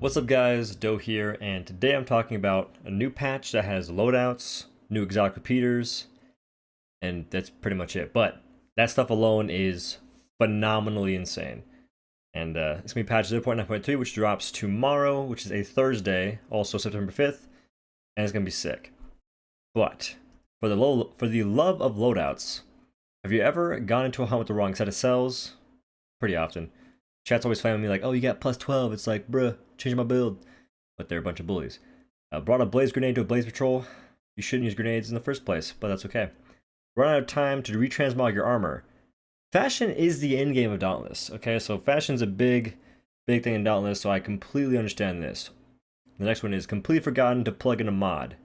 What's up guys, Doe here, and today I'm talking about a new patch that has loadouts, new exotic repeaters, and that's pretty much it. But that stuff alone is phenomenally insane. And it's going to be patch 0.9.3, which drops tomorrow, which is a Thursday, also September 5th, and it's going to be sick. But for the love of loadouts, have you ever gone into a hunt with the wrong set of cells? Pretty often. Chat's always finding me like, oh, you got plus 12. It's like, bruh, change my build. But they're a bunch of bullies. Brought a blaze grenade to a blaze patrol. You shouldn't use grenades in the first place, but that's okay. Run out of time to retransmog your armor. Fashion is the end game of Dauntless. Okay, so fashion's a big thing in Dauntless, so I completely understand this. The next one is completely forgotten to plug in a mod.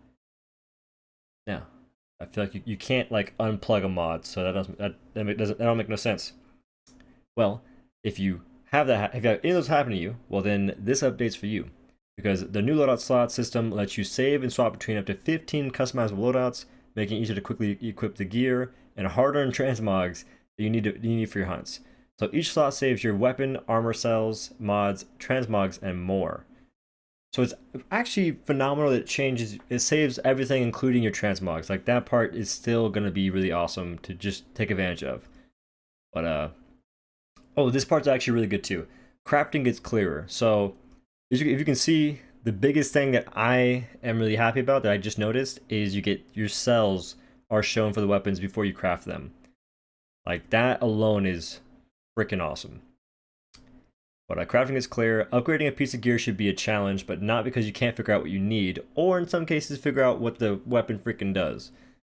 Now, I feel like you can't like unplug a mod, so that don't make no sense. Well, if you have that, if any of those happen to you, well then this update's for you, because the new loadout slot system lets you save and swap between up to 15 customizable loadouts, making it easier to quickly equip the gear and hard-earned transmogs that you need for your hunts. So each slot saves your weapon, armor cells, mods, transmogs, and more. So it's actually phenomenal that it saves everything, including your transmogs. Like, that part is still going to be really awesome to just take advantage of. But oh, this part's actually really good too. Crafting gets clearer. So if you can see, the biggest thing that I am really happy about that I just noticed is you get your cells are shown for the weapons before you craft them. Like, that alone is freaking awesome. But crafting is clear. Upgrading a piece of gear should be a challenge, but not because you can't figure out what you need, or in some cases figure out what the weapon freaking does.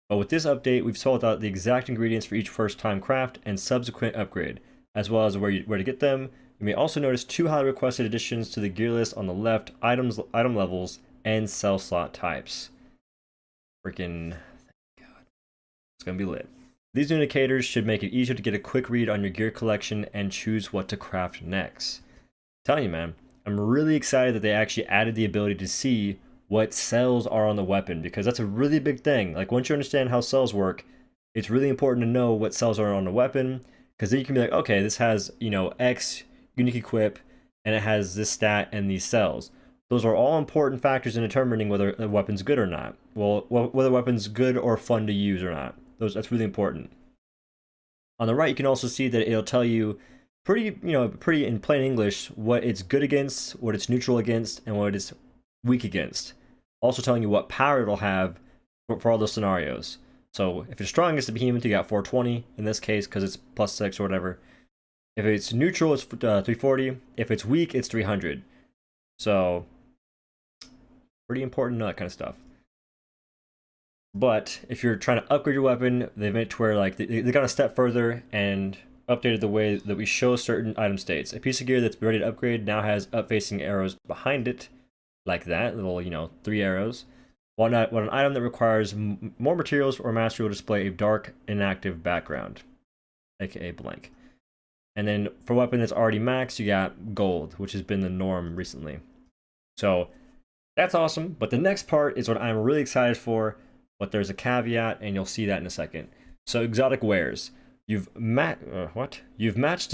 But with this update, we've sold out the exact ingredients for each first time craft and subsequent upgrade, as well as where to get them. You may also notice 2 highly requested additions to the gear list on the left: item levels and cell slot types. Freaking thank God. It's gonna be lit. These new indicators should make it easier to get a quick read on your gear collection and choose what to craft next. I'm telling you, man, I'm really excited that they actually added the ability to see what cells are on the weapon, because that's a really big thing. Like, once you understand how cells work, it's really important to know what cells are on the weapon, because then you can be like, okay, this has, you know, X unique equip, and it has this stat and these cells. Those are all important factors in determining whether the weapon's good or not. Well, whether the weapon's good or fun to use or not. That's really important. On the right, you can also see that it'll tell you pretty in plain English what it's good against, what it's neutral against, and what it's weak against. Also telling you what power it'll have for all those scenarios. So if it's strong against the behemoth, you got 420 in this case because it's +6 or whatever. If it's neutral, it's 340. If it's weak, it's 300. So pretty important, that kind of stuff. But if you're trying to upgrade your weapon, they've made it to where like they got a step further and updated the way that we show certain item states. A piece of gear that's ready to upgrade now has up-facing arrows behind it, like that, little, 3 arrows. While an item that requires more materials or mastery will display a dark, inactive background, aka blank. And then for a weapon that's already maxed, you got gold, which has been the norm recently. So that's awesome. But the next part is what I'm really excited for. But there's a caveat, and you'll see that in a second. So exotic wares. You've matched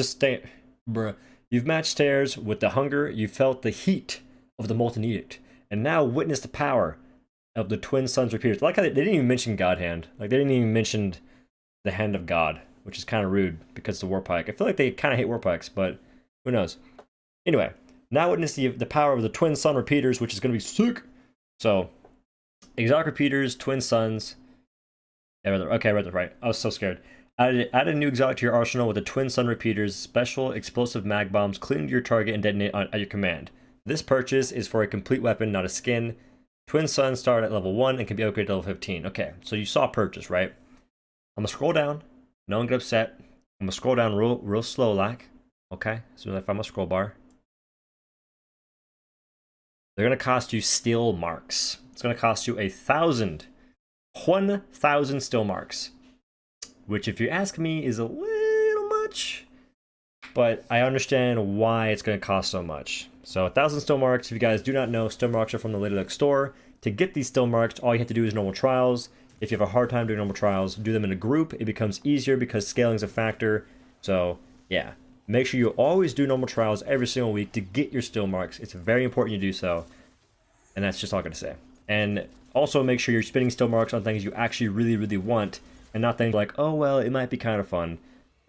stairs with the hunger. You felt the heat of the molten edict, and now witness the power of the twin suns repeaters. I like how they didn't even mention God Hand. Like, they didn't even mention the Hand of God, which is kind of rude because it's a Warpike. I feel like they kind of hate Warpikes, but who knows? Anyway, now witness the power of the twin sun repeaters, which is going to be sick. So exotic repeaters, twin suns. Okay, I read that right. I was so scared. Add a new exotic to your arsenal with the twin sun repeaters, special explosive mag bombs, cling to your target and detonate at your command. This purchase is for a complete weapon, not a skin. Twin suns start at level 1 and can be upgraded to level 15. Okay, so you saw purchase, right? I'm gonna scroll down. No one get upset. I'm gonna scroll down real slow like. Okay, as soon as I find my scroll bar. They're gonna cost you steel marks. It's gonna cost you 1,000 steel marks, which, if you ask me, is a little much, but I understand why it's gonna cost so much. So 1,000 steel marks. If you guys do not know, steel marks are from the Lady Luck store. To get these steel marks, all you have to do is normal trials. If you have a hard time doing normal trials, do them in a group. It becomes easier because scaling is a factor. So yeah, Make sure you always do normal trials every single week to get your still marks. It's very important you do so. And that's just all I'm going to say. And also make sure you're spending still marks on things you actually really, really want, and not things like, oh, well, it might be kind of fun.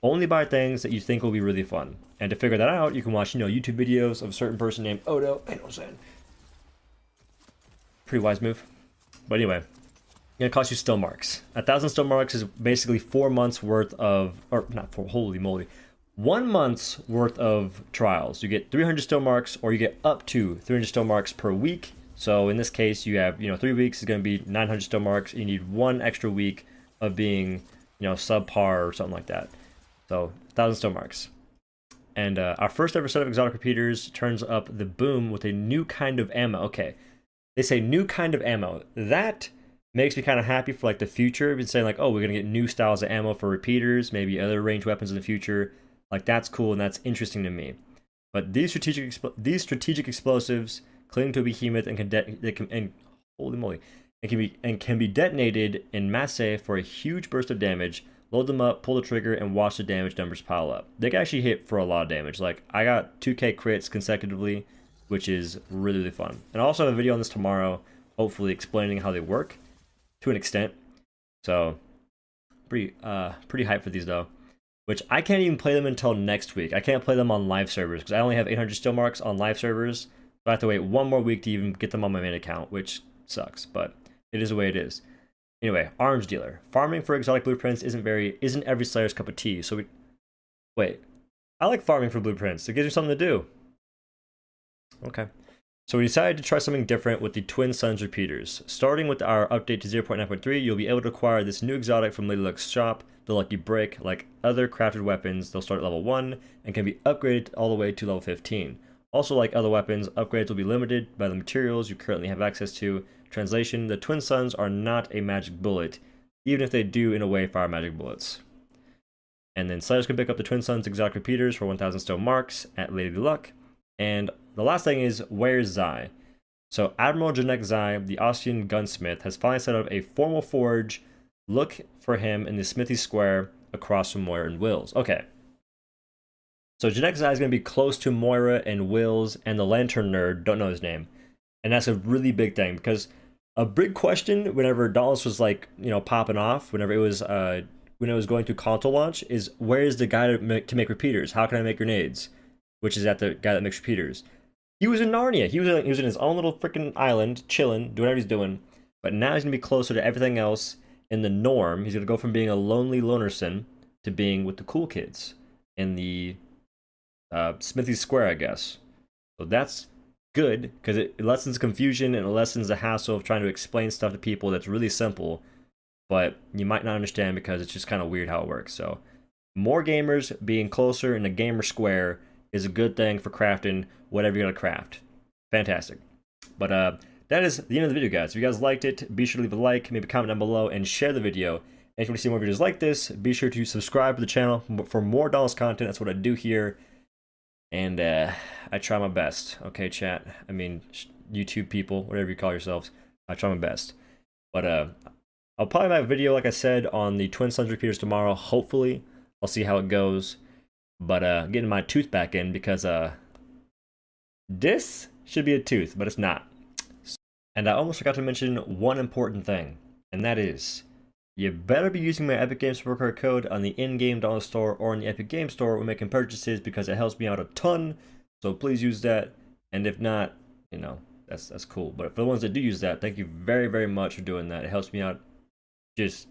Only buy things that you think will be really fun. And to figure that out, you can watch, YouTube videos of a certain person named Odo. I know what I'm saying. Pretty wise move. But anyway, it's going to cost you still marks. 1,000 still marks is basically 4 months worth of, or not 4, holy moly, 1 month's worth of trials. You get 300 still marks, or you get up to 300 still marks per week. So in this case, you have, 3 weeks is going to be 900 still marks. You need 1 extra week of being, subpar or something like that. So 1,000 still marks. And our first ever set of exotic repeaters turns up the boom with a new kind of ammo. Okay, they say new kind of ammo. That makes me kind of happy for like the future. I've been saying like, oh, we're gonna get new styles of ammo for repeaters, maybe other ranged weapons in the future. Like that's cool and that's interesting to me. But these strategic explosives cling to a behemoth and holy moly, it can be detonated in masse for a huge burst of damage. Load them up, pull the trigger, and watch the damage numbers pile up. They can actually hit for a lot of damage. Like, I got 2k crits consecutively, which is really, really fun. And I also have a video on this tomorrow, hopefully explaining how they work to an extent. So, pretty hyped for these, though. Which, I can't even play them until next week. I can't play them on live servers, because I only have 800 still marks on live servers. So I have to wait 1 more week to even get them on my main account, which sucks, but it is the way it is. Anyway, arms dealer. Farming for exotic blueprints isn't every Slayer's cup of tea. So wait. I like farming for blueprints. It gives me something to do. Okay. So we decided to try something different with the Twin Suns repeaters. Starting with our update to 0.9.3, you'll be able to acquire this new exotic from Lady Luck's shop, the Lucky Brick. Like other crafted weapons, they'll start at level 1 and can be upgraded all the way to level 15. Also, like other weapons, upgrades will be limited by the materials you currently have access to. Translation, the Twin Suns are not a magic bullet, even if they do in a way fire magic bullets. And then Slayers can pick up the Twin Suns exotic repeaters for 1,000 still marks at Lady Luck. And the last thing is, where's Zai? So Admiral Janek Zai, the Austrian gunsmith, has finally set up a formal forge. Look for him in the Smithy Square across from Moira and Wills. Okay. So Janek Zai is going to be close to Moira and Wills, and the Lantern Nerd, don't know his name. And that's a really big thing, because a big question whenever Dauntless was like, popping off, whenever it was going through console launch, is where is the guy to make repeaters? How can I make grenades? Which is at the guy that makes repeaters. He was in Narnia. He was in his own little freaking island, chilling, doing whatever he's doing. But now he's gonna be closer to everything else in the norm. He's gonna go from being a lonely lonerson to being with the cool kids in the Smithy Square, I guess. So that's good, because it lessens confusion and it lessens the hassle of trying to explain stuff to people that's really simple, but you might not understand because it's just kind of weird how it works. So more gamers being closer in a gamer square is a good thing for crafting whatever you're gonna craft. Fantastic. But that is the end of the video, guys. If you guys liked it, be sure to leave a like, maybe comment down below, and share the video. And if you want to see more videos like this, be sure to subscribe to the channel for more Dauntless content. That's what I do here. And I try my best, okay, chat? I mean, YouTube people, whatever you call yourselves, I try my best. But I'll probably have a video, like I said, on the Twin Suns repeaters tomorrow. Hopefully, I'll see how it goes. But getting my tooth back in, because this should be a tooth, but it's not. And I almost forgot to mention one important thing, and that is, you better be using my Epic Games Super Card code on the in-game Dauntless store or in the Epic Games store when making purchases, because it helps me out a ton. So please use that. And if not, that's cool. But for the ones that do use that, thank you very, very much for doing that. It helps me out just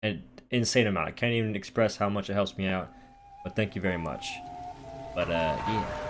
an insane amount. I can't even express how much it helps me out. But thank you very much. But yeah.